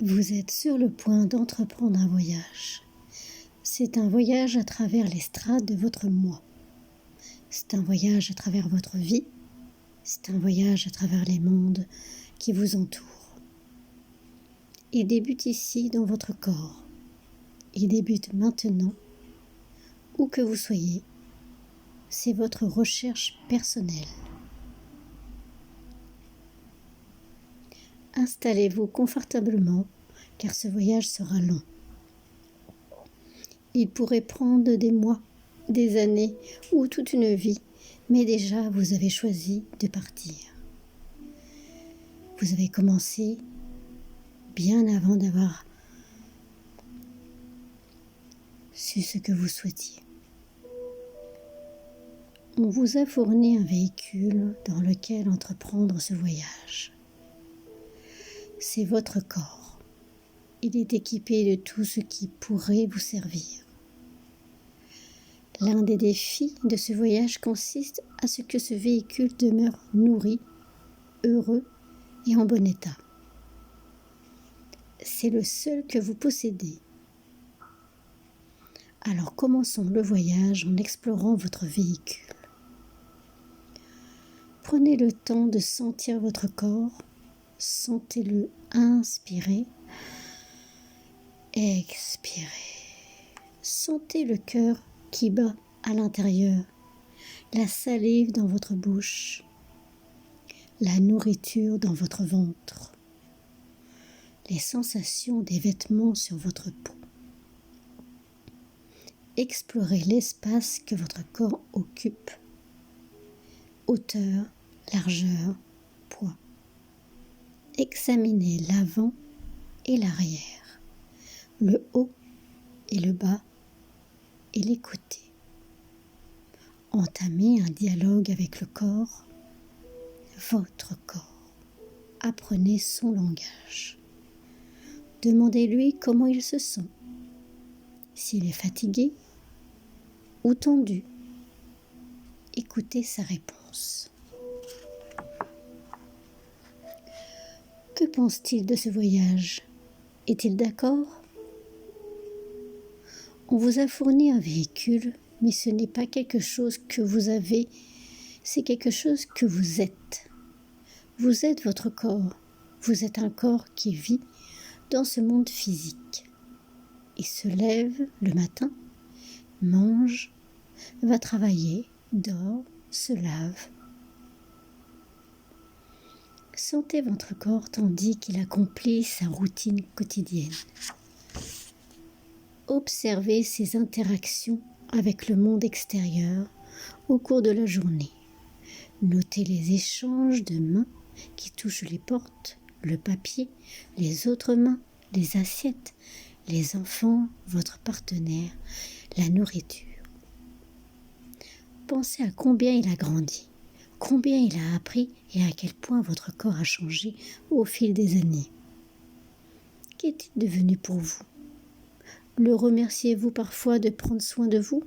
Vous êtes sur le point d'entreprendre un voyage. C'est un voyage à travers les strates de votre moi. C'est un voyage à travers votre vie. C'est un voyage à travers les mondes qui vous entourent. Il débute ici dans votre corps. Il débute maintenant, où que vous soyez. C'est votre recherche personnelle. Installez-vous confortablement, car ce voyage sera long. Il pourrait prendre des mois, des années ou toute une vie, mais déjà vous avez choisi de partir. Vous avez commencé bien avant d'avoir su ce que vous souhaitiez. On vous a fourni un véhicule dans lequel entreprendre ce voyage. C'est votre corps. Il est équipé de tout ce qui pourrait vous servir. L'un des défis de ce voyage consiste à ce que ce véhicule demeure nourri, heureux et en bon état. C'est le seul que vous possédez. Alors commençons le voyage en explorant votre véhicule. Prenez le temps de sentir votre corps. Sentez-le inspirer, expirer. Sentez le cœur qui bat à l'intérieur, la salive dans votre bouche, la nourriture dans votre ventre, les sensations des vêtements sur votre peau. Explorez l'espace que votre corps occupe, hauteur, largeur, poids. Examinez l'avant et l'arrière, le haut et le bas, et l'écoutez. Entamez un dialogue avec le corps, votre corps. Apprenez son langage. Demandez-lui comment il se sent, s'il est fatigué ou tendu. Écoutez sa réponse. Que pense-t-il de ce voyage? Est-il d'accord? On vous a fourni un véhicule, mais ce n'est pas quelque chose que vous avez, c'est quelque chose que vous êtes. Vous êtes votre corps. Vous êtes un corps qui vit dans ce monde physique. Il se lève le matin, mange, va travailler, dort, se lave. Sentez votre corps tandis qu'il accomplit sa routine quotidienne. Observez ses interactions avec le monde extérieur au cours de la journée. Notez les échanges de mains qui touchent les portes, le papier, les autres mains, les assiettes, les enfants, votre partenaire, la nourriture. Pensez à combien il a grandi, combien il a appris et à quel point votre corps a changé au fil des années. Qu'est-il devenu pour vous? Le remerciez-vous parfois de prendre soin de vous?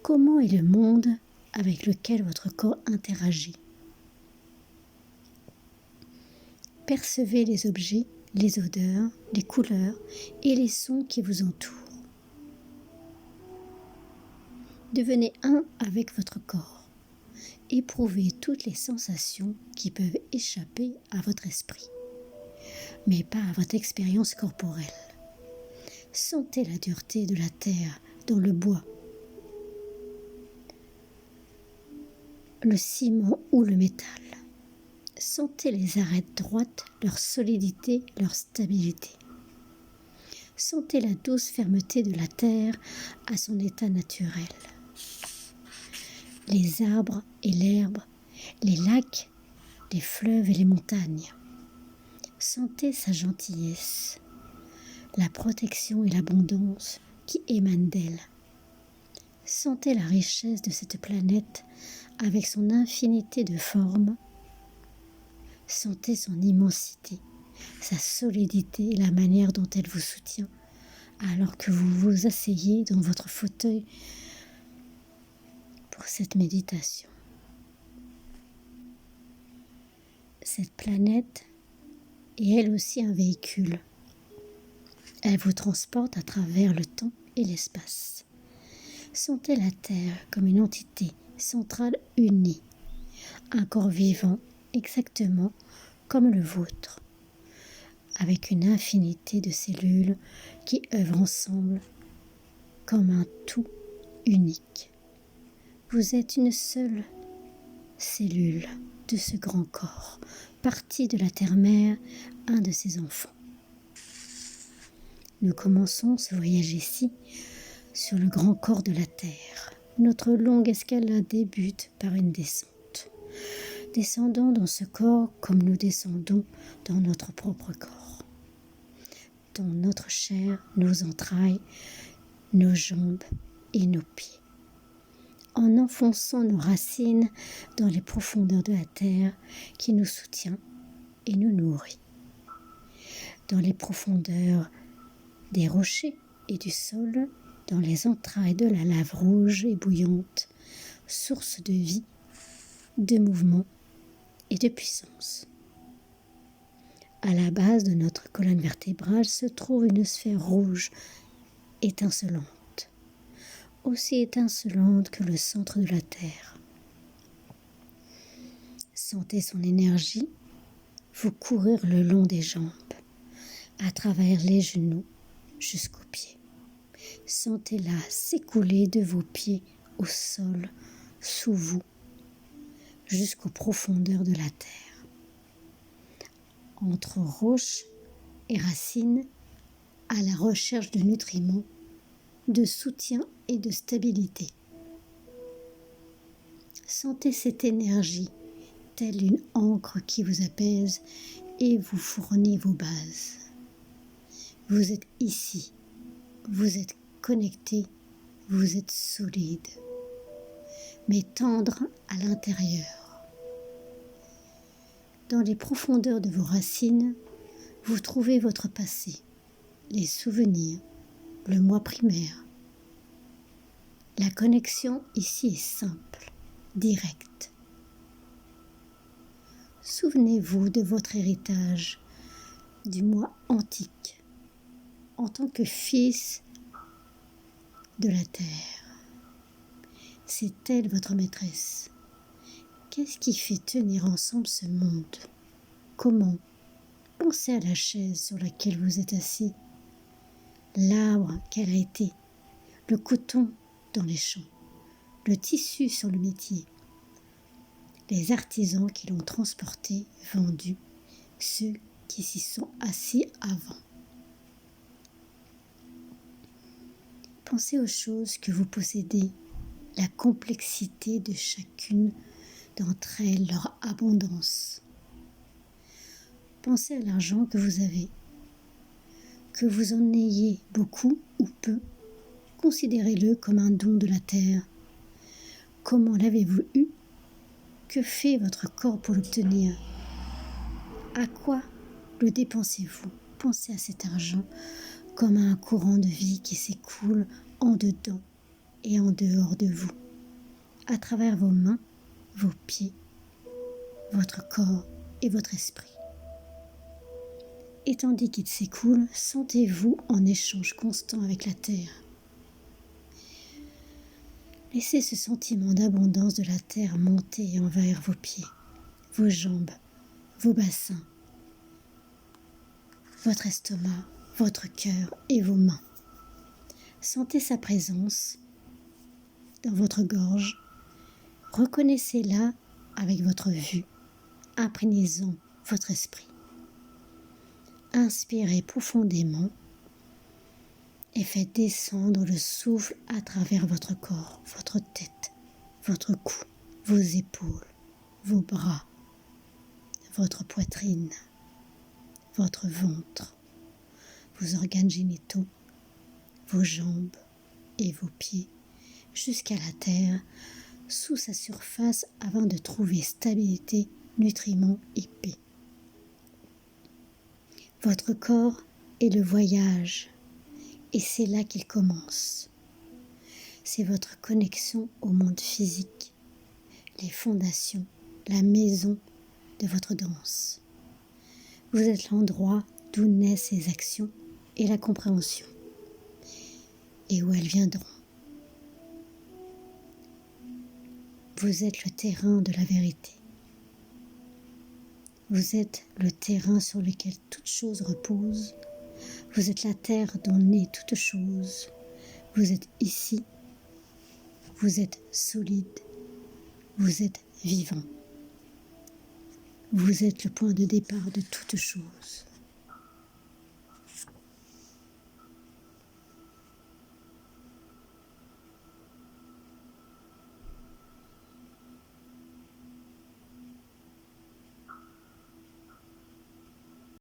Comment est le monde avec lequel votre corps interagit? Percevez les objets, les odeurs, les couleurs et les sons qui vous entourent. Devenez un avec votre corps. Éprouvez toutes les sensations qui peuvent échapper à votre esprit, mais pas à votre expérience corporelle. Sentez la dureté de la terre dans le bois, le ciment ou le métal. Sentez les arêtes droites, leur solidité, leur stabilité. Sentez la douce fermeté de la terre à son état naturel. Les arbres et l'herbe, les lacs, les fleuves et les montagnes. Sentez sa gentillesse, la protection et l'abondance qui émanent d'elle. Sentez la richesse de cette planète avec son infinité de formes. Sentez son immensité, sa solidité et la manière dont elle vous soutient alors que vous vous asseyez dans votre fauteuil pour cette méditation. Cette planète et elle aussi un véhicule. Elle vous transporte à travers le temps et l'espace. Sentez la Terre comme une entité centrale unie, un corps vivant exactement comme le vôtre, avec une infinité de cellules qui œuvrent ensemble comme un tout unique. Vous êtes une seule cellule de ce grand corps, partie de la terre-mère, un de ses enfants. Nous commençons ce voyage ici, sur le grand corps de la Terre. Notre longue escalade débute par une descente. Descendons dans ce corps comme nous descendons dans notre propre corps. Dans notre chair, nos entrailles, nos jambes et nos pieds. En enfonçant nos racines dans les profondeurs de la terre qui nous soutient et nous nourrit. Dans les profondeurs des rochers et du sol, dans les entrailles de la lave rouge et bouillante, source de vie, de mouvement et de puissance. À la base de notre colonne vertébrale se trouve une sphère rouge étincelante, aussi étincelante que le centre de la Terre. Sentez son énergie vous courir le long des jambes, à travers les genoux jusqu'aux pieds. Sentez-la s'écouler de vos pieds au sol, sous vous, jusqu'aux profondeurs de la terre. Entre roches et racines, à la recherche de nutriments, de soutien et de stabilité. Sentez cette énergie, telle une ancre qui vous apaise et vous fournit vos bases. Vous êtes ici, vous êtes connecté, vous êtes solide, mais tendre à l'intérieur. Dans les profondeurs de vos racines, vous trouvez votre passé, les souvenirs, le moi primaire. La connexion ici est simple, directe. Souvenez-vous de votre héritage, du moi antique, en tant que fils de la terre. C'est elle votre maîtresse. Qu'est-ce qui fait tenir ensemble ce monde? Comment? Pensez à la chaise sur laquelle vous êtes assis, l'arbre qu'elle a été, le coton dans les champs, le tissu sur le métier, les artisans qui l'ont transporté, vendu, ceux qui s'y sont assis avant. Pensez aux choses que vous possédez, la complexité de chacune d'entre elles, leur abondance. Pensez à l'argent que vous avez, que vous en ayez beaucoup ou peu, considérez-le comme un don de la terre. Comment l'avez-vous eu? Que fait votre corps pour l'obtenir? À quoi le dépensez-vous? Pensez à cet argent comme à un courant de vie qui s'écoule en dedans et en dehors de vous, à travers vos mains, vos pieds, votre corps et votre esprit. Et tandis qu'il s'écoule, sentez-vous en échange constant avec la terre. Laissez ce sentiment d'abondance de la terre monter et envahir vos pieds, vos jambes, vos bassins, votre estomac, votre cœur et vos mains. Sentez sa présence dans votre gorge. Reconnaissez-la avec votre vue. Imprégnez-en votre esprit. Inspirez profondément et faites descendre le souffle à travers votre corps, votre tête, votre cou, vos épaules, vos bras, votre poitrine, votre ventre, vos organes génitaux, vos jambes et vos pieds, jusqu'à la terre, sous sa surface afin de trouver stabilité, nutriments et paix. Votre corps est le voyage et c'est là qu'il commence. C'est votre connexion au monde physique, les fondations, la maison de votre danse. Vous êtes l'endroit d'où naissent les actions et la compréhension, et où elles viendront. Vous êtes le terrain de la vérité. Vous êtes le terrain sur lequel toute chose repose. Vous êtes la terre dont naît toute chose. Vous êtes ici. Vous êtes solide. Vous êtes vivant. Vous êtes le point de départ de toute chose.